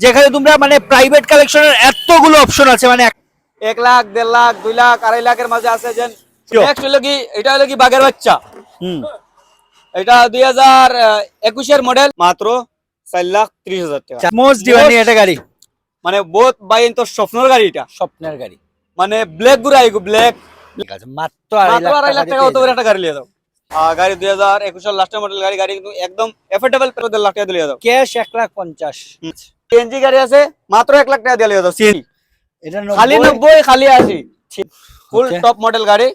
যেখানে তোমরা মানে প্রাইভেট কালেকশনের এতগুলো অপশন আছে, মানে 1 লাখ 1.5 লাখ 2 লাখ 2.5 লাখের মাঝে আছে। যেন নেক্সট হলো কি, এটা হলো কি বাঘের বাচ্চা। এটা 2021 এর মডেল, মাত্র 4,30,000 টাকা। মোস্ট ডিমান্ডিং একটা গাড়ি, মানে বহুত বাইন তো স্বপ্নের গাড়ি, এটা স্বপ্নের গাড়ি, মানে ব্ল্যাক গুড়া আইগো ব্ল্যাক, ঠিক আছে মাত্র মাত্র 2.5 লাখ টাকা অত বড় একটা গাড়ি লিয়ে দাও। গাড়ি 2021 এর লাস্টের মডেল গাড়ি কিন্তু একদম এফোর্ডেবল প্রাইসে 1.5 লাখ টাকা দিয়ে দাও। ক্যাশ 1,50,000। সিএনজি গাড়ি আছে মাত্র 1 লাখ টাকা দিয়ে দাও। সিএনজি এটা খালি 90 খালি 80, ফুল Okay. টপ মডেল গাড়ি।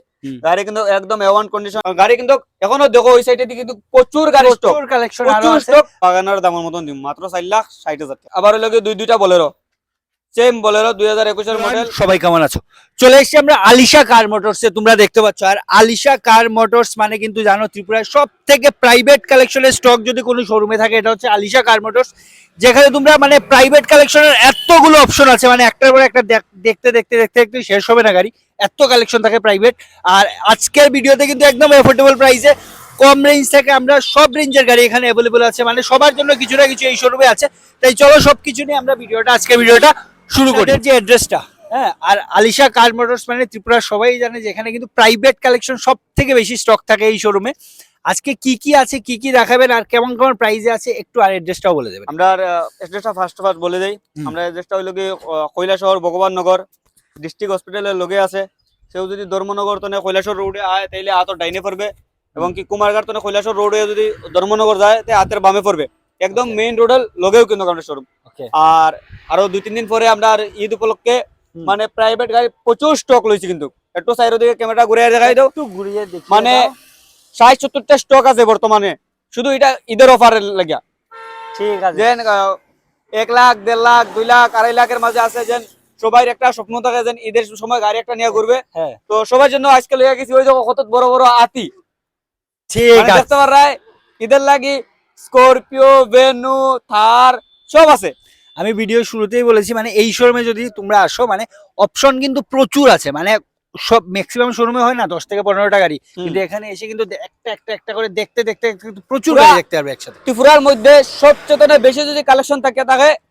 গাড়ি কিন্তু একদম A1 কন্ডিশন গাড়ি, কিন্তু এখনো দেখো ওই সাইডে দিকে কিন্তু প্রচুর গাড়ি স্টক, প্রচুর কালেকশন আরো প্রচুর আছে। স্টক। বাগানের দামের মতন দিম মাত্র 4,60,000 টাকা। আবার হলো কি দুইটা বলেরো, সেম বলেরো 2021 এর মডেল। সবাই কেমন আছো? চলে এসেছি আমরা আলিশা কার মোটরসে, তোমরা দেখতে পাচ্ছ। আর আলিশা কার মোটরস মানে কিন্তু জানো ত্রিপুরার সব থেকে প্রাইভেট কালেকশনের স্টক যদি কোনো শোরুমে থাকে এটা হচ্ছে আলিশা কার মোটরস, যেখানে তোমরা মানে প্রাইভেট কালেকশনের এতগুলো অপশন আছে, মানে একটার পর একটা দেখতে দেখতে দেখতে দেখতে শেষ হবে না গাড়ি, এত কালেকশন থাকে প্রাইভেট। আর আজকের ভিডিওতে কিন্তু একদম এফোর্ডেবল প্রাইসে কম রেঞ্জ থেকে আমরা সব রেঞ্জের গাড়ি এখানে অ্যাভেলেবল আছে, মানে সবার জন্য কিছু না কিছু এই শোরুমে আছে। তাই চলো সবকিছু নিয়ে আমরা আজকের ভিডিওটা শুরু করি। যে অ্যাড্রেসটা, হ্যাঁ, আর আলিশা কার মোটরস মানে ত্রিপুরা সবাই জানে যে এখানে কিন্তু প্রাইভেট কালেকশন সব থেকে বেশি স্টক থাকে এই শোরুমে। আজকে কি কি আছে, কি কি দেখাবেন আর কেমন কেমন প্রাইসে আছে, একটু আর অ্যাড্রেসটাও বলে দেবেন। আমরা অ্যাড্রেসটা ফার্স্ট বলে দেই। আমরা অ্যাড্রেসটা হইলো কি কৈলাসহর ভগবাননগর ডিস্ট্রিক্ট হসপিটালের লগে আছে। সেও যদি ধর্মনগর তনে কৈলাসহর রোডে আয় তাইলে হাতর ডাইনে পড়বে, এবং কি কুমারঘাট তনে কৈলাসহর রোডে যদি ধর্মনগর যায় তাই হাতের বামে পড়বে। একদম মেইন রোডের লগেও কিন্তু আমাদের শোরুম। আর আরো 2-3 দিন পরে আমরা ঈদ উপলক্ষে মানে প্রাইভেট গাড়ি প্রচুর স্টক লইছি, কিন্তু একটু সাইডের দিকে ক্যামেরা ঘুরে দেখাই দাও, একটু ঘুরিয়ে দেখি। মানে 60-70টা স্টক আছে বর্তমানে, শুধু এটা ঈদের অফারের লাগিয়া। ঠিক আছে, যেন 1 লাখ 1.5 লাখ 2 লাখ 2.5 লাখের মাঝে আছে। যেন সবাই একটা স্বপ্ন থাকে যেন ঈদের সময় গাড়ি একটা নিয়ে ঘুরবে। হ্যাঁ, তো সবার জন্য আজকে লইয়া গেছি ওই যে কত বড় বড় আতি, ঠিক মানে আছে। দেখতে পারাই ঈদের লাগি স্করপিও, ভেনু, থার সব আছে। আমি ভিডিও শুরুতেই বলেছি মানে এই শোরুমে যদি তোমরা আসো মানে অপশন কিন্তু প্রচুর আছে, মানে সব ম্যাক্সিমাম শোরুমে হয় না 10 থেকে 15টা গাড়ি, কিন্তু এখানে এসে কিন্তু একটা একটা একটা করে দেখতে দেখতে কিন্তু প্রচুর গাড়ি দেখতে পারবে একসাথে। ত্রিপুরার মধ্যে সবচেয়ে বেশি যদি কালেকশন থাকে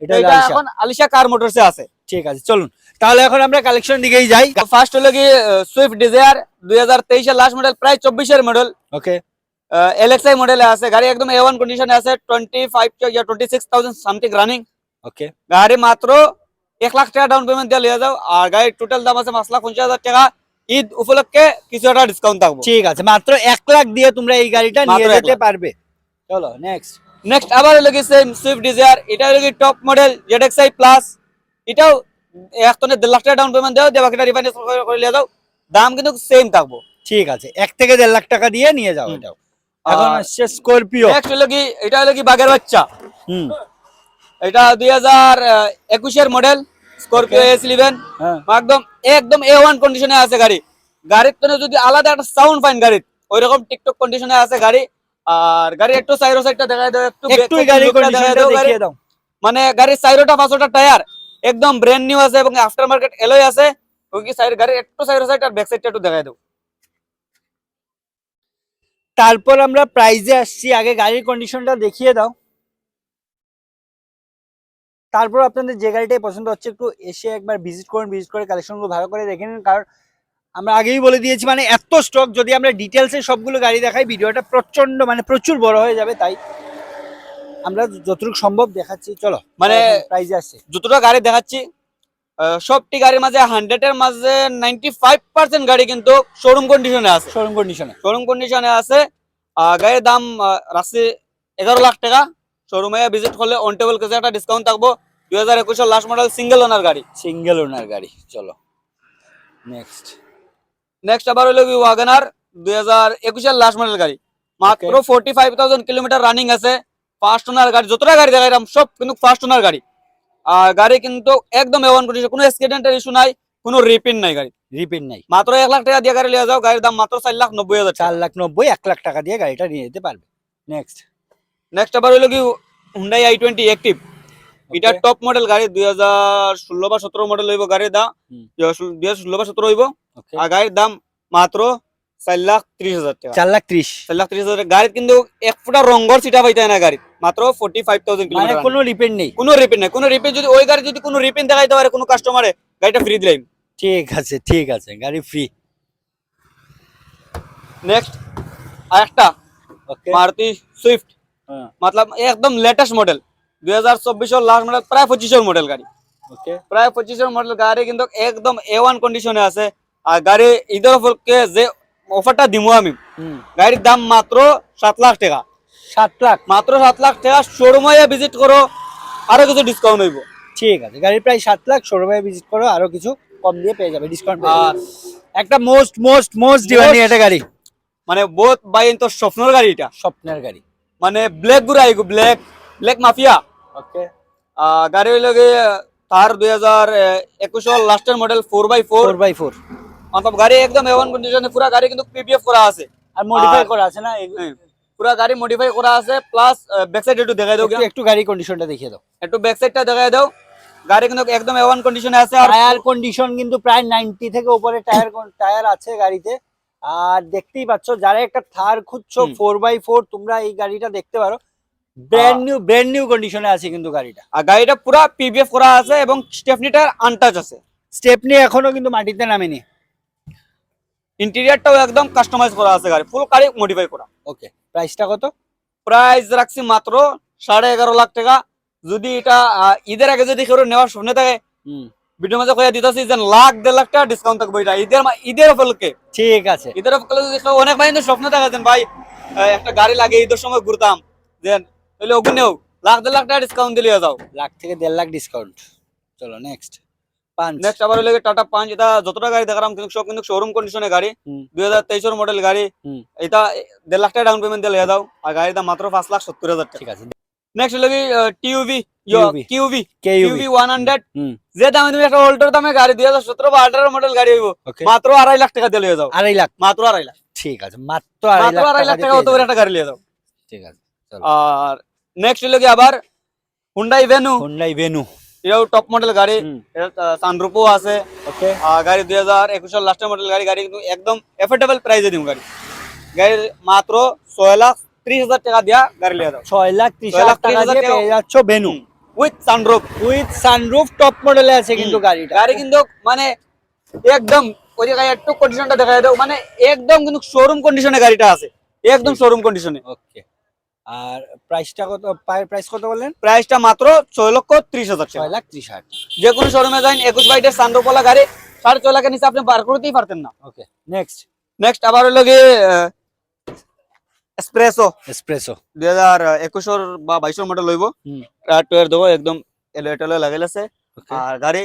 এটা এটা এখন আলিশা কার মোটরসে আছে। ঠিক আছে, চলুন তাহলে এখন আমরা কালেকশন দিকেই যাই। ফার্স্ট হলো কি সুইফট ডিজায়ার 2023 এর লাস্ট মডেল, প্রায় 24 এর মডেল। ওকে, এলএক্সআই মডেলে আছে গাড়ি, একদম A1 কন্ডিশনে আছে। 26,000 সামথিং রানিং। ওকে, গাড়ি মাত্র 1 লাখ টাকা ডাউন পেমেন্ট দিয়ে লিয়ে যাও। আর গাড়ির টোটাল দাম আছে 5,50,000 টাকা। ঈদ উপলক্ষে কিছু একটা ডিসকাউন্ট থাকবে। ঠিক আছে, মাত্র 1 লাখ দিয়ে তোমরা এই গাড়িটা নিয়ে মাত্র 1 যেতে লাখ। পারবে। চলো নেক্সট আবার হলো কি সেম সুইফট ডিজায়ার, এটা হলো কি টপ মডেল ZXi প্লাস। এটাও 1.5 লাখ টাকা ডাউন পেমেন্ট দাও, দিয়ে বাকিটা রিফাইন্যান্স করে লিয়ে যাও। দাম কিন্তু সেম থাকবে। ঠিক আছে, 1 থেকে 1.5 লাখ টাকা দিয়ে নিয়ে যাও এটাও। এখন আসছে স্করপিও। নেক্সট হলো কি, এটা হলো কি বাঘের বাচ্চা। এটা 2021 এর মডেল স্করপিও S11। একদম একদম A1 কন্ডিশনে আছে গাড়ি। গাড়ির তো যদি আলাদা একটা সাউন্ড ফাইন গাড়ির ওইরকম টিকটক কন্ডিশনে আছে গাড়ি। আর গাড়ি একটু সাইরো সাইডটা দেখাই দাও, একটু গাড়ি কন্ডিশনটা দেখিয়ে দাও। মানে গাড়ির সাইরোটা 5টা টায়ার একদম ব্র্যান্ড নিউ আছে, এবং আফটার মার্কেট এলয় আছে। ওই কি সাইড গাড়ি একটু সাইরো সাইড আর ব্যাক সাইডটা একটু দেখাই দাও। তারপর আমরা প্রাইজে আসছি, আগে গাড়ির কন্ডিশনটা দেখিয়ে দাও। তারপর আপনাদের যে গাড়িটাই পছন্দ হচ্ছে একটু এসে একবার ভিজিট করুন, ভিজিট করে কালেকশনগুলো ভালো করে দেখে নিন। কারণ আমরা আগেই বলে দিয়েছি মানে এত স্টক, যদি আমরা ডিটেলসে সবগুলো গাড়ি দেখাই ভিডিওটা প্রচন্ড মানে প্রচুর বড় হয়ে যাবে, তাই আমরা যতটুকু সম্ভব দেখাচ্ছি। চলো মানে প্রাইজে আসছে যতটা গাড়ি দেখাচ্ছি সবটি গাড়ির মাঝে 100 এর মাঝে 95% গাড়ি কিন্তু শোরুম কন্ডিশনে আছে। শোরুম কন্ডিশনে আছে। গাড়ির দাম রাখছি 11 লাখ টাকা। শোরুমে ভিজিট করলে অন টেবল কিছু একটা ডিসকাউন্ট থাকবো। 2021 এর লাস্ট মডেল সিঙ্গেল ওনার গাড়ি। চলো নেক্সট আবার হলো কি ওয়াগনার 2021 এর লাস্ট মডেল গাড়ি, মাত্র 45,000 কিলোমিটার রানিং আছে। ফার্স্ট ওনার গাড়ি, যতটা গাড়ি দেখাইলাম সব কিন্তু ফার্স্ট ওনার গাড়ি। আর গাড়ি কিন্তু একদম A1 কন্ডিশন, কোনো অ্যাক্সিডেন্টের ইস্যু নাই, কোনো রিপিন নাই। মাত্র 1 লাখ টাকা দিয়ে গাড়ি নিয়ে যাও। গাড়ির দাম মাত্র 4,90,000 4,90,000 1 লাখ টাকা দিয়ে গাড়িটা নিয়ে যেতে পারবে। নেক্সট আবার হলো কি হুন্ডাই i20 অ্যাক্টিভ। এটা টপ মডেল গাড়ি, 2016 বা 17 মডেল হইব গাড়ির দাম। 2016 বা 17 হইব। আর গাড়ির দাম মাত্র 4,30,000 টাকা। 4,30,000 গাড়ি কিন্তু 1 ফুটা রঙর সিটা পাইতে না গাড়ি। মাত্র 45,000 মানে কিলোমিটার কোনো রিপেন্ট নেই। কোনো রিপেন নাই, কোনো রিপেন যদি ওই গাড়ি যদি কোনো রিপেন দেখাইতে পারে কোনো কাস্টমারে, গাড়িটা ফ্রি দিলাম। ঠিক আছে, গাড়ি ফ্রি। নেক্সট আরেকটা ওকে, মারুতি সুইফট, मतलब एकदम लेटेस्ट मॉडल 2024 এর লাস্ট মডেল, প্রায় 25 এর মডেল গাড়ি, ওকে, প্রায় 25 এর মডেল গাড়ি, কিন্তু একদম A1 কন্ডিশনে আছে। আর গাড়ি ঈদের উপলক্ষে যে অফারটা দিমু আমি, গাড়ির দাম মাত্র 7 লাখ টাকা, 7 লাখ, মাত্র 7 লাখ টাকা। শোরুমে ভিজিট করো, আরো কিছু ডিসকাউন্ট হইব। ঠিক আছে, গাড়ি প্রায় 7 লাখ, শোরুমে ভিজিট করো, আরো কিছু কম দিয়ে পেয়ে যাবে, ডিসকাউন্ট পেয়ে আর যাবে। একটা মোস্ট ডিমান্ডিং একটা গাড়ি, মানে বহুত বাইন তো স্বপ্নের গাড়ি এটা, স্বপ্নের গাড়ি। মানে ব্ল্যাক গুড়া আইগো, ব্ল্যাক মাফিয়া। ওকে, গাড়ি হইল গিয়ে তার 2021 লাস্টের মডেল 4x4, 4x4 मतलब গাড়ি একদম A1 কন্ডিশনে, পুরা গাড়ি কিন্তু পিপিএফ করা আছে, আর মডিফাই করা আছে না? হ্যাঁ, পুরা গাড়ি মডিফাই করা আছে। প্লাস ব্যাক সাইড একটু দেখাই দাও, একটু গাড়ি কন্ডিশনটা দেখিয়ে দাও। একটু ব্যাক সাইডটা দেখাই দাও। গাড়ি কিন্তু একদম A1 কন্ডিশনে আছে। আর টায়ার কন্ডিশন কিন্তু প্রায় 90 থেকে উপরে টায়ার আছে গাড়িতে। আর দেখতেই পাচ্ছ, যারা একটা থার খুঁজছো 4x4, তোমরা এই গাড়িটা দেখতে পারো, ব্র্যান্ড নিউ কন্ডিশনে আছে কিন্তু গাড়িটা। আর গাড়িটা পুরা পিপিএফ করা আছে এবং স্টেপনিটা আনটাচ আছে, স্টেপনি এখনো কিন্তু মাটিতে নামেনি। ইন্টেরিয়রটাও একদম কাস্টমাইজ করা আছে, গাড়ি ফুল গাড়ি মডিফাই করা। ওকে, প্রাইসটা কত? প্রাইস রাখছি মাত্র 11.5 লাখ টাকা। যদি এটা ঈদের আগে যদি কেউ নেওয়ার স্বপ্ন থাকে, ভিডিওর মাঝে কইয়া দিতেছি যে 1.5 লাখ টাকা ডিসকাউন্ট থাকবে এটা ঈদের উপলক্ষে। ঠিক আছে, ঈদের উপলক্ষে যদি কেউ, অনেক ভাই কিন্তু স্বপ্ন থাকে যে ভাই একটা গাড়ি লাগে ঈদের সময় ঘুরতাম, যে তাহলে ওখানেও 1.5 লাখ টাকা ডিসকাউন্ট দিলে যাও, 1 লাখ থেকে 1.5 লাখ ডিসকাউন্ট। চলো নেক্সট পাঁচ। নেক্সট আবার হইলে টাটা পাঞ্চ। এটা যতটা গাড়ি দেখালাম কিন্তু সব কিন্তু শোরুম কন্ডিশনে গাড়ি, 2023 এর মডেল গাড়ি। এটা 1.5 লাখ টাকা ডাউন পেমেন্ট দিলে দাও, আর গাড়ির দাম মাত্র 5,70,000 টাকা। ঠিক আছে, নেক্সট হলো টিউভি, কিউভি 100, যে দামে তুমি একটা অল্টোর দামে গাড়ি 2017 বা 18 মডেল গাড়ি হইব, মাত্র 2.5 লাখ টাকা দিয়ে যাও। 2.5 লাখ, মাত্র 2.5 লাখ। ঠিক আছে, মাত্র 2.5 লাখ টাকা অত বড় একটা গাড়ি নিয়ে যাও। ঠিক আছে, আর নেক্সট হলো আবার হুন্ডাই ভেনু, এটাও টপ মডেল গাড়ি, এটা সানরুফও আছে। ওকে, গাড়ি 2021 এর লাস্টের মডেল গাড়ি, গাড়ি কিন্তু একদম এফোর্ডেবল প্রাইসে দিম গাড়ি। গাড়ির মাত্র 6,30,000 টাকা দিয়া গাড়ি লিয়ে দাও। 6,30,000 টাকা দিয়ে পেয়ে যাচ্ছ ভেনু উইথ সানরুফ টপ মডেলে আছে কিন্তু গাড়িটা। গাড়ি কিন্তু মানে একদম ওই যে গাড়ি একটু কন্ডিশনটা দেখা দাও, মানে একদম কিন্তু শোরুম কন্ডিশনে গাড়িটা আছে, একদম শোরুম কন্ডিশনে। ওকে, আর প্রাইসটা কত? প্রাইস কত বললেন? প্রাইসটা মাত্র 6,30,000 টাকা। 6,30,000। যে কোনো শোরুমে যান 21 বাইটের সানরুফওয়ালা গাড়ি 6.5 লাখের নিচে আপনি বার করতেই পারতেন না। ওকে, নেক্সট আবার হলো গিয়ে এসপ্রেসো 2021 বা 22 মডেল লইব, টুয়ের দেবো একদম এলো লাগাইল আছে। আর গাড়ি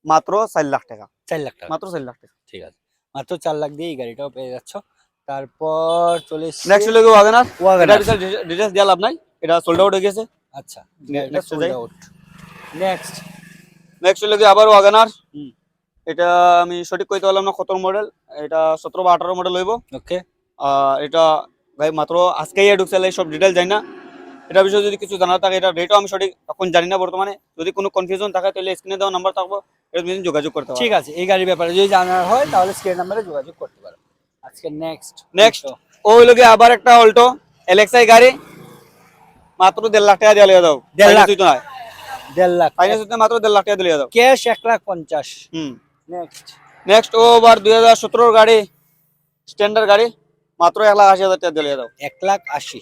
মাত্র 4 লাখ টাকা, 4 লাখ টাকা, মাত্র 4 লাখ টাকা। ঠিক আছে, মাত্র 4 লাখ দিয়ে এই গাড়িটাও পেয়ে যাচ্ছ। তারপর চলে নেক্সট হলো ওয়াগনার। এটা ডিটেইলস দেওয়া লাভ নাই, এটা সোল্ড আউট হয়ে গেছে। আচ্ছা, নেক্সট যাই। নেক্সট হলো আবার ওয়াগনার। এটা আমি সঠিক কইতে পারলাম না কত মডেল, এটা 17 বা 18 মডেল হইব। ওকে, এটা ভাই মাত্র আজকেই ঢুকছে, সব ডিটেইল জানি না। এটা বিষয়ে যদি কিছু জানার থাকে, এটা রেটও আমি সঠিক এখন জানি না বর্তমানে। যদি কোনো কনফিউশন থাকে তাহলে স্ক্রিনে দেওয়া নাম্বার থাকবো, এটা তুমি যোগাযোগ করতে পারো। ঠিক আছে, এই গাড়ির ব্যাপারে যদি জানার হয় তাহলে স্ক্রিন নাম্বারে যোগাযোগ করতে পারো। আজকে নেক্সট ও হইলো কি আবার একটা অল্টো এলএক্সআই গাড়ি, মাত্র 1.5 লাখ টাকা দিয়ে দাও। 1.5 লাখ, 1.5 লাখ ফাইনান্স হইতে মাত্র 1.5 লাখ টাকা দিয়ে দাও, ক্যাশ 1,50,000। নেক্সট ও আবার 2017 গাড়ি, স্ট্যান্ডার্ড গাড়ি, মাত্র 1,80,000 টাকা দিয়ে দাও। 1,80,000,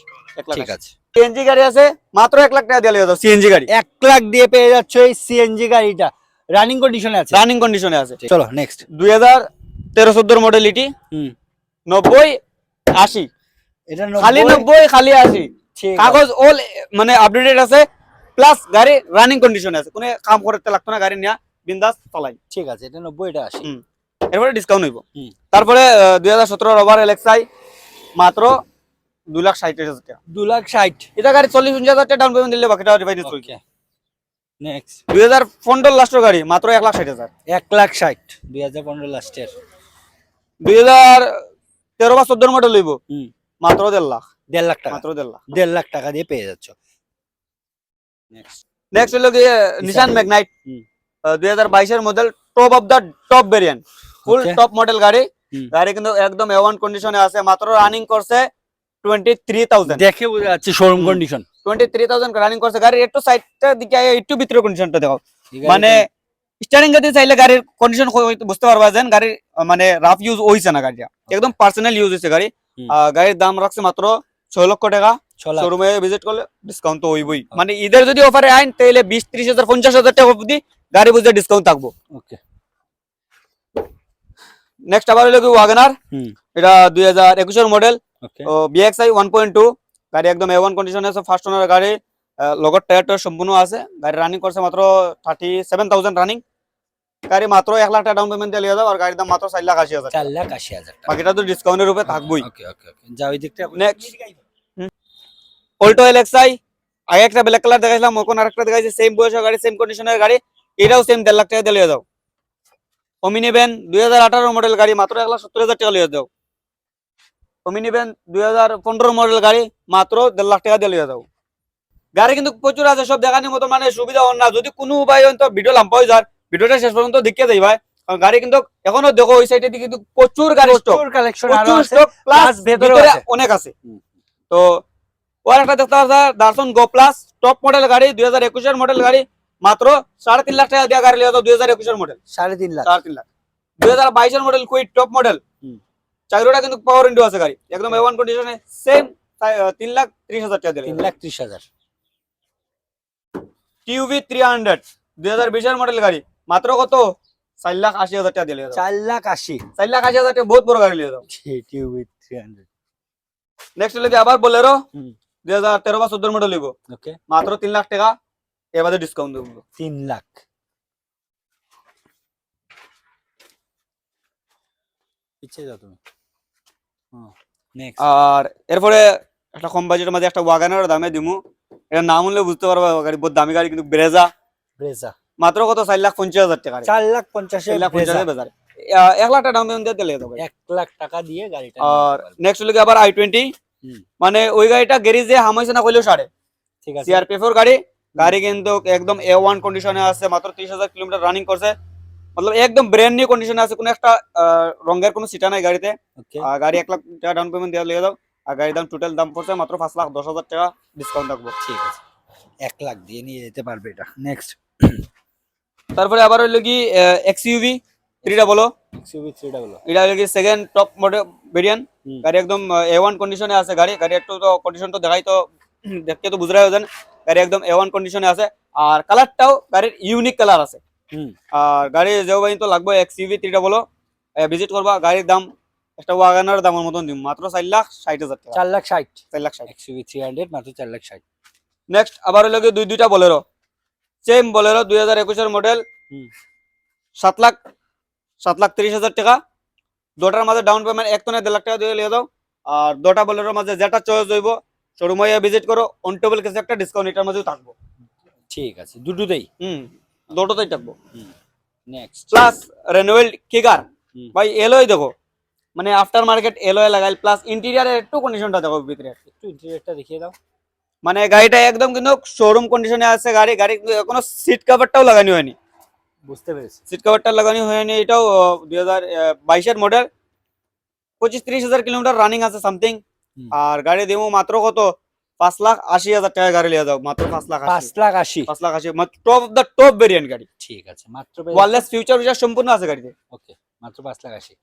ঠিক আছে। সিএনজি গাড়ি আছে, মাত্র 1 লাখ টাকা দিয়ে দাও। সিএনজি গাড়ি 1 লাখ দিয়ে পেয়ে যাচ্ছ এই সিএনজি গাড়িটা, রানিং কন্ডিশনে আছে। চলো নেক্সট 2013-14 মডেল ইটি, 90-80, এটা খালি 90 খালি 80, কাগজ অল মানে আপডেটেড আছে, প্লাস গাড়ি রানিং কন্ডিশনে আছে, কোনো কাম করতে লাগতো না, গাড়ি নিয়া বিন্দাস চালাই। ঠিক আছে, এটা 90, এটা 80। এরপরে ডিসকাউন্ট হইব। তারপরে 2017 ওভার এলএক্সআই, মাত্র 2,60,000 টাকা। 2,60,000, এটা গাড়ি 40,000 টাকা ডাউন পেমেন্ট দিলে বাকিটা রিফাইন্যান্স হইবে। নেক্সট 2015 লাস্টের গাড়ি, মাত্র 1,60,000। 1,60,000 2015 লাস্টের। 2013 বা 14 মডেল লইব, মাত্র 1.5 লাখ। 1.5 লাখ টাকা, মাত্র 1.5 লাখ। 1.5 লাখ টাকা দিয়ে পেয়ে যাচ্ছ। নেক্সট হলো কি নিশান ম্যাগনাইট, 2022 এর model, top of the top variant, full top model গাড়ি। গাড়ি কিন্তু একদম A1 কন্ডিশনে আছে, মাত্র রানিং করছে 23,000। দেখে বোঝা যাচ্ছে শোরুম কন্ডিশন, 23,000 রানিং করছে গাড়ির একটু সাইডটা দিকে একটু ভিতরে কন্ডিশনটা দেখো মানে স্টারিং গতি চাইলে গাড়ির কন্ডিশন বুঝতে পারবা যেন গাড়ির মানে রাফ ইউজ হইছে না গাড়িটা একদম পার্সোনাল ইউজ হইছে গাড়ি গাড়ির দাম রাখছে মাত্র 6 লক্ষ টাকা শোরুমে ভিজিট করলে ডিসকাউন্ট তো হইবই মানে ঈদের যদি অফারে আইন তাহলে 20-30,000 50,000 টাকা অবধি গাড়ি বুঝে ডিসকাউন্ট থাকবো ওকে নেক্সট আবার হলো কি ওয়াগনার এটা 2021 এর মডেল ও বিএক্সআই 1.2 গাড়ি একদম A1 কন্ডিশনে আছে ফার্স্ট ওনার গাড়ি লগর টায়ারটা সম্পূর্ণ আছে গাড়ি রানিং করছে মাত্র 37,000 রানিং গাড়ি মাত্র 1 লাখ টাকা ডাউন পেমেন্ট দিয়ে লিয়ে দাও আর গাড়ির দাম মাত্র 4,80,000 4,80,000 টাকা বাকিটা তো ডিসকাউন্টের উপরে থাকবই ওকে ওকে ওকে যাও এই দিকটা নেক্সট অল্টো এলএক্সআই আগে একটা ব্ল্যাক কালার দেখাইছিলাম এখন আরেকটা দেখাইছি সেম বয়সের গাড়ি সেম কন্ডিশনের গাড়ি এটাও সেম 1.5 লাখ টাকা দিয়ে লিয়ে দাও ওমিনি ভ্যান 2018 মডেল গাড়ি মাত্র 1,70,000 টাকা লিয়ে দাও ওমিনি ভ্যান 2015 মডেল গাড়ি মাত্র 1.5 লাখ টাকা দিয়ে লিয়ে দাও গাড়ি কিন্তু প্রচুর আছে সব দেখানোর মতো মানে সুবিধা হন না যদি কোনো ভাই তো ভিডিও লাম্পা হয়ে যায় ভিডিওটা শেষ পর্যন্ত দেখে দেই ভাই কারণ গাড়ি কিন্তু এখনো দেখো ওই সাইডে দিকে কিন্তু প্রচুর গাড়ি স্টক প্রচুর কালেকশন আরো প্রচুর আছে স্টক প্লাস ভেতরে ভিতরে আছে অনেক আছে তো ওর একটা দেখতে পাচ্ছ দার্সন গো প্লাস টপ মডেল গাড়ি 2021 এর মডেল গাড়ি মাত্র 3.5 লাখ টাকা দিয়ে গাড়ি লিয়ে দাও 2021 এর মডেল 3.5 লাখ 3.5 লাখ 2022 এর মডেল কুইট টপ মডেল চাইরোটা কিন্তু পাওয়ার উইন্ডো আছে গাড়ি একদম A1 কন্ডিশনে সেম 3,30,000 টাকা দিলে 3,30,000 টিউভি 300 2020 এর মডেল গাড়ি মাত্র কত 4,80,000 টাকা দিলে 4,80,000 4,80,000 টাকা বহুত বড় গাড়ি লিয়ে দাও টিউবি 300 নেক্সট হলো কি আবার বলেরো 2013 বা 14 মডেল লিবো ওকে মাত্র 3 লাখ টাকা এবারে ডিসকাউন্ট দেব 3 লাখ পিছে যাও তুমি নেক্সট আর এরপরে একটা কম বাজেটের মধ্যে একটা ওয়াগনার দামে দিমু এর নাম হলে বুঝতে পারবা গাড়ি বহুত দামি গাড়ি কিন্তু ব্রেজা মাত্র কত 4,50,000 টাকা 4,50,000 বাজারে 1 লাখ টাকা ডাউন পেমেন্ট দিয়ে দিলে 1 লাখ টাকা দিয়ে গাড়িটা আর নেক্সট হলো কি আবার i20 মানে ওই গাড়িটা গ্যারেজে হামাইছে না কইলেও সাড়ে ঠিক আছে সিআরপিএফ এর গাড়ি গাড়ি কিন্তু একদম A1 কন্ডিশনে আছে মাত্র 30,000 কিলোমিটার রানিং করছে मतलब একদম ব্র্যান্ড নিউ কন্ডিশনে আছে কোনো একটা রঙের কোনো সিটা নাই গাড়িতে আর গাড়ি 1 লাখ টাকা ডাউন পেমেন্ট দিয়ে লিয়ে দাও আর গাড়ির দাম টোটাল দাম পড়ছে মাত্র 5,10,000 টাকা ডিসকাউন্ট থাকবে ঠিক আছে 1 লাখ দিয়ে নিয়ে যেতে পারবে এটা নেক্সট তারপরে আবার হইলো কি XUV 300 XUV 300 এটা হইলো কি সেকেন্ড টপ মডেল ভেরিয়েন্ট গাড়ি একদম A1 কন্ডিশনে আছে গাড়ি একটু তো কন্ডিশন তো দেখাই তো দেখতে তো বুঝরাই হবেন গাড়ি একদম A1 কন্ডিশনে আছে আর কালারটাও গাড়ির ইউনিক কালার আছে আর গাড়ি যেও ভাই তো লাগবে XUV 300 ভিজিট করবা গাড়ির দাম একটা ওয়াগনার দামের মতন দিম মাত্র 4,60,000 টাকা 4,60,000 XUV 300 মাত্র 4,60,000 নেক্সট আবার হলো কি দুইটা বলেরো সেম বলেরো 2021 এর মডেল 7,30,000 টাকা দুটার মাঝে ডাউন পেমেন্ট 1.5 লাখ টাকা দিয়ে লিয়ে দাও আর দুটা বলেরোর মাঝে যেটা চয়েস হইব শোরুমে ভিজিট করো অন টেবল কিছু একটা ডিসকাউন্ট এটার মধ্যেও থাকবো ঠিক আছে দুটোতেই দুটোতেই থাকবো নেক্সট প্লাস রেনোভেল কিকার ভাই এলোই দেখো মানে আফটার মার্কেট এলোয় লাগাইল প্লাস ইন্টেরিয়রের একটু কন্ডিশনটা দেখো ভিতরে একটু ইন্টেরিয়রটা দেখিয়ে দাও মানে গাড়িটা একদম কিন্তু শোরুম কন্ডিশনে আছে গাড়ি কোনো সিট কভারটাও লাগানো হয়নি বুঝতে পেরেছি সিট কভারটা লাগানো হয়নি এটাও 2022 এর মডেল 25-30,000 কিলোমিটার রানিং আছে সামথিং আর গাড়ি দেবো মাত্র কত 5,80,000 টাকা গাড়ি লিয়ে যাও মাত্র 5,80,000 top of the top variant গাড়ি ঠিক আছে মাত্র ওয়ারলেস ফিউচার সম্পূর্ণ আছে গাড়িতে ওকে মাত্র 5,80,000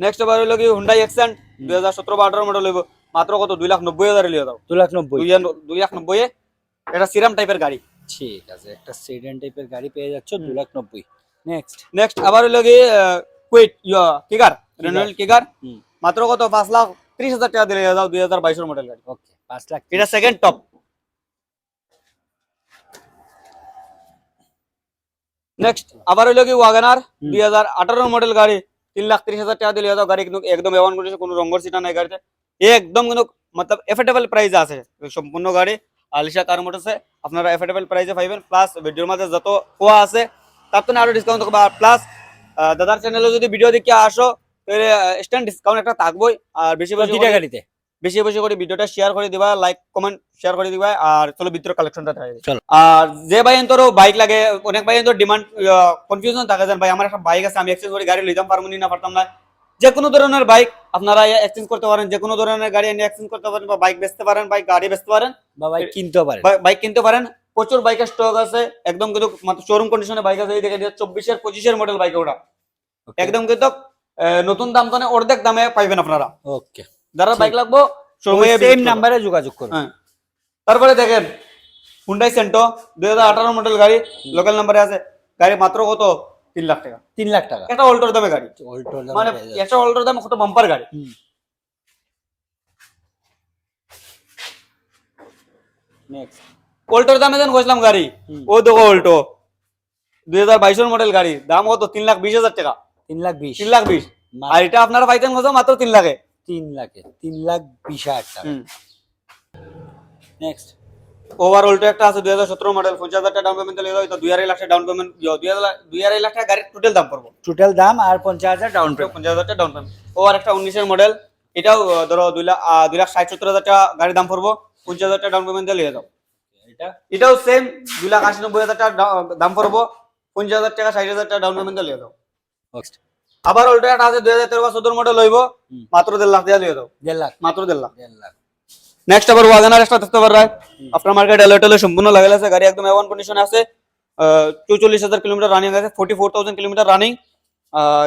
নেক্সট আবার হলো কি হুন্ডাই অ্যাকসেন্ট 2017-18 মডেল হইব মাত্র কত 2,90,000 লিয়ে দাও 2,90,000 এটা সিরাম টাইপের গাড়ি ঠিক আছে একটা সেডান টাইপের গাড়ি পেয়ে যাচ্ছ 2,90,000 নেক্সট আবার হলো কি কুইট কিকার রেনোল্ড কিকার মাত্র কত 5,30,000 টাকা দিয়ে দাও 2022 এর মডেল গাড়ি ওকে 5 লাখ এটা সেকেন্ড টপ নেক্সট আবার হলো কি ওয়াগনার 2018 মডেল গাড়ি 3,30,000 টাকা দিয়ে দাও গাড়ি কিন্তু একদম A1 কন্ডিশন কোনো রঙের সিটা নাই গাড়িতে একদম কিন্তু मतलब এফোর্ডেবল প্রাইসে আছে সম্পূর্ণ গাড়ি আলিশা কার মোটরসে আপনারা এফোর্ডেবল প্রাইসে পাইবেন প্লাস ভিডিওর মধ্যে যত কোয়া আছে তার তো আরো ডিসকাউন্ট থাকবে আর প্লাস দাদার চ্যানেলে যদি ভিডিও দেখে আসো তাহলে স্ট্যান্ড ডিসকাউন্ট একটা থাকবেই আর বেশি বেশি করে ভিডিওটা শেয়ার করে দিবা লাইক কমেন্ট শেয়ার করে দিবা আর চলো ভিতরে কালেকশনটা থাকে আর যে ভাই এন্তর বাইক লাগে অনেক ভাই এন্তর ডিমান্ড কনফিউশন থাকে জান ভাই আমার একটা বাইক আছে আমি এক্সচেঞ্জ করে গাড়ি লইতাম পারমু না পারতাম না যে কোনো ধরনের বাইক আপনারা এক্সচেঞ্জ করতে পারেন, যে কোনো ধরনের গাড়ি এনে এক্সচেঞ্জ করতে পারেন, বা বাইক বেচতে পারেন, বাইক গাড়ি বেচতে পারেন, বা ভাই কিনতেও পারে। বাইক কিনতে পারেন। প্রচুর বাইকের স্টক আছে, একদম কিন্তু শোরুম কন্ডিশনে বাইক আছে। এই দেখেন 24-এর 25-এর মডেল বাইক, ওটা একদম কিন্তু নতুন দাম তো অর্ধেক দামে পাইবেন আপনারা। ওকে, যারা বাইক লাগবো শোরুমে সেম নাম্বারে যোগাযোগ করুন। হ্যাঁ। তারপরে দেখেন হুন্ডাই সেন্টো 2018 মডেল গাড়ি, লোকাল নাম্বারে আছে। গাড়ি মাত্র কত? 3 লাখ টাকা। 3 লাখ টাকা একটা অল্টোর দামে গাড়ি, অল্টোর দাম মানে একটা অল্টোর দাম কত বাম্পার গাড়ি। নেক্সট অল্টোর দামে যেন বসলাম গাড়ি, ও দেখো অল্টো 2022-এর মডেল গাড়ি, দাম কত? 3,20,000 টাকা। 3,20,000 3,20,000। আর এটা আপনারা পাইতেন কত? মাত্র 3 লাখে। 3 লাখে 3,20,000 টাকা। নেক্সট ওভার অল্টো একটা আছে 2017 মডেল, 50,000 টাকা ডাউন পেমেন্ট দিলে তো 2.5 লাখ টাকা ডাউন পেমেন্ট, 2.5 লাখ টাকা গাড়ির টোটাল দাম পড়বো। টোটাল দাম আর 50,000 ডাউন পেমেন্ট। 50,000 টাকা ডাউন পেমেন্ট। ওভার একটা 19-এর মডেল, এটাও ধরো 2,60,70,000 টাকা গাড়ির দাম পড়বো, 50,000 টাকা ডাউন পেমেন্ট দিয়ে যাও। এটাও সেম 2,80,90,000 টাকা দাম পড়বো, 50,000 টাকা 60,000 টাকা ডাউন পেমেন্ট দিয়ে যাও। নেক্সট আবার অল্টো একটা আছে 2013 বা 14 মডেল হইব, মাত্র 1.5 লাখ দিয়ে দাও। 1.5 লাখ, মাত্র 1.5 লাখ। 1.5 লাখ। নেক্সট আবার ওয়াগনার একটা দেখতে পারবেন, আপনার মার্কেট এলওটেলে সম্পূর্ণ লাগাল আছে, গাড়ি একদম এ1 কন্ডিশনে আছে। 44,000 কিলোমিটার রানিং আছে, 44,000 কিলোমিটার রানিং।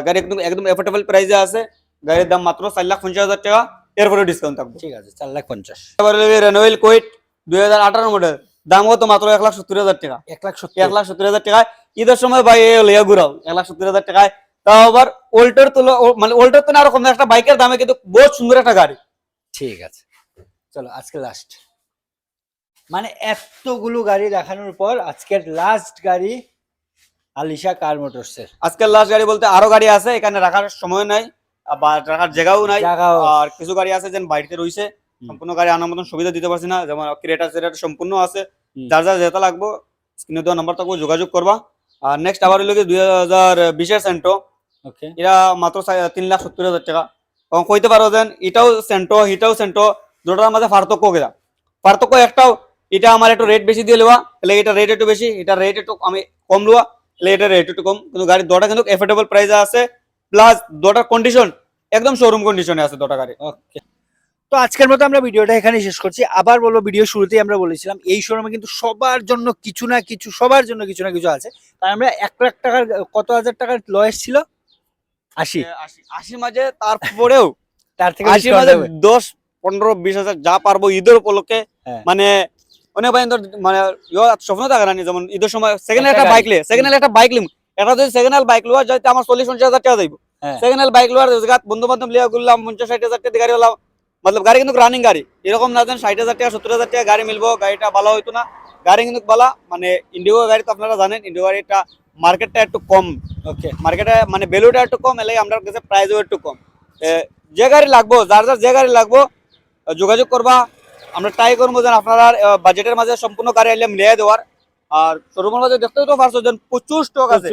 গাড়ি একদম একদম এফোর্ডেবল প্রাইসে আছে। গাড়ির দাম মাত্র 4,50,000 টাকা, এরপরে ডিসকাউন্ট থাকবে। ঠিক আছে, 4,50,000। এবার রেনোয়েল কুইট 2018 মডেল, দাম কত? মাত্র 1,70,000 টাকা। 1,70,000 1,70,000 টাকায় ঈদের সময় ভাই লিয়া ঘুরাও 1,70,000 টাকায়। তাও আবার ওল্টোর তুলো, মানে ওল্টোর তো না এরকম একটা বাইকের দামে কিন্তু বহুত সুন্দর একটা গাড়ি। ঠিক আছে, চলো আজকে লাস্ট, মানে এতগুলো গাড়ি দেখানোর পর আজকের লাস্ট গাড়ি আলিশা কার মোটরসের। আজকের লাস্ট গাড়ি বলতে আরো গাড়ি আছে, এখানে রাখার সময় নাই বা রাখার জায়গাও নাই। আর কিছু গাড়ি আছে যেন বাড়িতে রয়েছে, সম্পূর্ণ গাড়ি আনার মতন সুবিধা দিতে পারছি না। যেমন ক্রেটা সেটা সম্পূর্ণ আছে, যার যার যেটা লাগবো স্ক্রিনে দেওয়া নাম্বার থাকবো, যোগাযোগ করবা। আর নেক্সট আবার হইলো 2020-এর সেন্টো, ওকে, এটা মাত্র 3,70,000 টাকা। এবং কইতে পারো যেন এটাও সেন্টো এটাও সেন্টো, দুটোর মাঝে পার্থক্য কেটা? পার্থক্য একটাও, এটা আমার একটু রেট বেশি দিয়ে নেওয়া, তাহলে এটা রেট একটু বেশি, এটা রেট একটু আমি কম নেওয়া, তাহলে এটা রেট একটু কম। কিন্তু গাড়ির দুটো কিন্তু এফোর্ডেবল প্রাইসে আছে, প্লাস দুটার কন্ডিশন একদম শোরুম কন্ডিশনে আছে দুটো গাড়ি। ওকে। তো আজকের মতো আমরা ভিডিওটা এখানে শেষ করছি। আবার বলবো, ভিডিও শুরুতেই আমরা বলেছিলাম এই শোরুমে কিন্তু সবার জন্য কিছু না কিছু, সবার জন্য কিছু না কিছু আছে। কারণ আমরা 1 লাখ টাকার, কত হাজার টাকার লয়েস ছিল 80, 80 মাঝে, তারপরেও তার থেকে 80 মাঝে 10, 15, 20,000 যা পারবো ঈদের উপলক্ষে। মানে অনেক ভাই মানে স্বপ্ন থাকে না, যেমন ঈদের সময় সেকেন্ড হ্যান্ড একটা বাইক লে, সেকেন্ড হ্যান্ড একটা বাইক লিম, এটা যদি সেকেন্ড হ্যান্ড বাইক লোয়া যাইতে আমার 40-50,000 টাকা যাইব। সেকেন্ড হ্যান্ড বাইক লোয়ার বন্ধু বান্ধব লিয়া ঘুরলাম 50-60,000 টাকা গাড়ি হলাম, মতলব গাড়ি কিন্তু রানিং গাড়ি, এরকম না যেন 60,000 টাকা 70,000 টাকা গাড়ি মিলবো, গাড়িটা ভালো হইতো না। গাড়ি কিন্তু ভালো, মানে ইন্ডিগো গাড়ি তো আপনারা জানেন, ইন্ডিগো গাড়িটা মার্কেটটা একটু কম। ওকে, মার্কেটে মানে ভ্যালুটা একটু কম, এলাই আমরা কাছে প্রাইসও একটু কম। যে গাড়ি লাগবো, যার যার যে গাড়ি লাগবো যোগাযোগ করবা। আমরা ট্রাই করবো যেন আপনারা বাজেটের মাঝে সম্পূর্ণ গাড়ি আইলে মিলিয়ে দেওয়ার। আর শোরুমের মাঝে দেখতেও তো পারছো যেন প্রচুর স্টক আছে,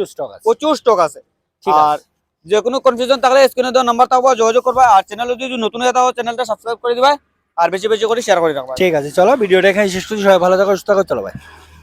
প্রচুর স্টক আছে। আর যে কোনো কনফিউশন থাকলে স্ক্রিনে দেওয়া নাম্বার থাকবো, যোগাযোগ করবা। আর চ্যানেলে যদি নতুন হয়ে থাকো চ্যানেলটা সাবস্ক্রাইব করে দিবা, আর বেশি বেশি করে শেয়ার করে রাখবা। ঠিক আছে, চলো ভিডিওটা এখানে শেষ করছি। সবাই ভালো থাকো, সুস্থ থাকো, চলো ভাই।